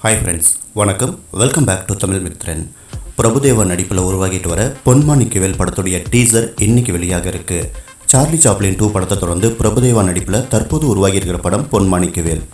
Hi friends, வணக்கம். Welcome back to Tamil Mithran. Prabhudeva நடிப்பில் உருவாகிட்டு வர பொன்மாணிக்கவேல் படத்துடைய டீசர் இன்னைக்கு வெளியாக இருக்கு. சார்லி சாப்ளின் 2 படத்தை தொடர்ந்து பிரபுதேவா நடிப்பில் தற்போது உருவாகி இருக்கிற படம் பொன்மாணிக்கவேல்.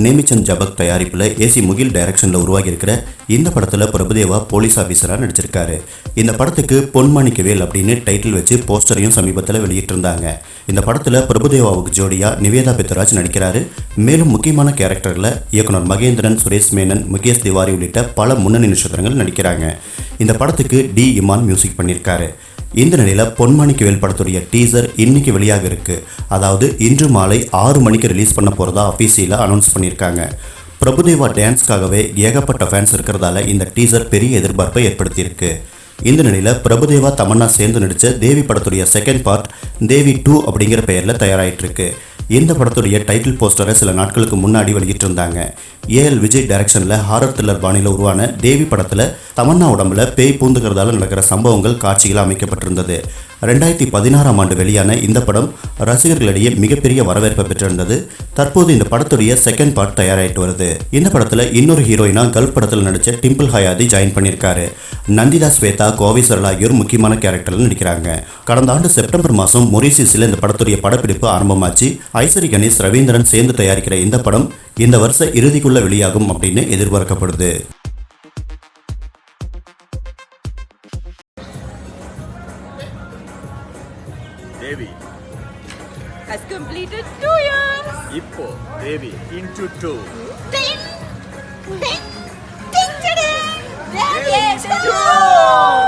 நேமிச்சந்த் ஜபக் தயாரிப்பில் ஏசி முகில் டைரக்ஷனில் உருவாகி இருக்கிற இந்த படத்தில் பிரபுதேவா போலீஸ் ஆஃபீஸராக நடிச்சிருக்காரு. இந்த படத்துக்கு பொன்மாணிக்கவேல் அப்படின்னு டைட்டில் வச்சு போஸ்டரையும் சமீபத்தில் வெளியிட்டிருந்தாங்க. இந்த படத்தில் பிரபுதேவாவுக்கு ஜோடியாக நிவேதா பெத்ராஜ் நடிக்கிறாரு. மேலும் முக்கியமான கேரக்டரில் இயக்குனர் மகேந்திரன், சுரேஷ் மேனன், முகேஷ் திவாரி உள்ளிட்ட பல முன்னணி நட்சத்திரங்கள் நடிக்கிறாங்க. இந்த படத்துக்கு டி இமான் மியூசிக் பண்ணியிருக்காரு. இந்த நிலையில் பொன்மாணிக்கவேல் படத்துடைய டீசர் இன்னைக்கு வெளியாக இருக்கு. அதாவது இன்று மாலை 6 மணிக்கு ரிலீஸ் பண்ண போகிறதா அஃபீஷியலாக அனௌன்ஸ் பண்ணியிருக்காங்க. பிரபுதேவா டான்ஸ்க்காகவே ஏகப்பட்ட ஃபேன்ஸ் இருக்கிறதால இந்த டீசர் பெரிய எதிர்பார்ப்பை ஏற்படுத்தியிருக்கு. இந்த நிலையில் பிரபுதேவா தமன்னா சேர்ந்து நடித்த தேவி படத்துடைய செகண்ட் பார்ட் தேவி 2 அப்படிங்கிற பெயரில் தயாராகிட்டு இருக்கு. இந்த படத்துடைய டைட்டில் போஸ்டரை சில நாட்களுக்கு முன்னாடி வெளியிட்டிருந்தாங்க. ஏஎல் விஜய் டைரக்ஷனில் ஹாரர் த்ரில்லர் பாணியில் உருவான தேவி படத்தில் தமன்னா உடம்புல பேய் பூந்துக்கிறதால நடக்கிற சம்பவங்கள் காட்சிகள் அமைக்கப்பட்டிருந்தது. 2016ஆம் ஆண்டு வெளியான இந்த படம் ரசிகர்களிடையே மிகப்பெரிய வரவேற்பை பெற்றிருந்தது. தற்போது இந்த படத்துடைய செகண்ட் பார்ட் தயாராகிட்டு வருது. இந்த படத்தில் இன்னொரு ஹீரோயினா கல்ஃப் படத்தில் நடித்த டிம்பிள் ஹயாதி ஜாயின் பண்ணியிருக்காரு. நந்திதா ஸ்வேதா, கோவி சரளா ஆகியோர் முக்கியமான கேரக்டரில் நடிக்கிறாங்க. கடந்த ஆண்டு செப்டம்பர் மாதம் மொரீசியஸில் இந்த படத்துடைய படப்பிடிப்பு ஆரம்பமாச்சு. ஐசரி கணேஷ், ரவீந்திரன் சேர்ந்து தயாரிக்கிற இந்த படம் இந்த வருஷ இறுதிக்குள்ள வெளியாகும் அப்படின்னு எதிர்பார்க்கப்படுது. Devi has completed 2 years. Ippo Devi into 2. Ding, ding, ding, ding, ding. Devi into 2.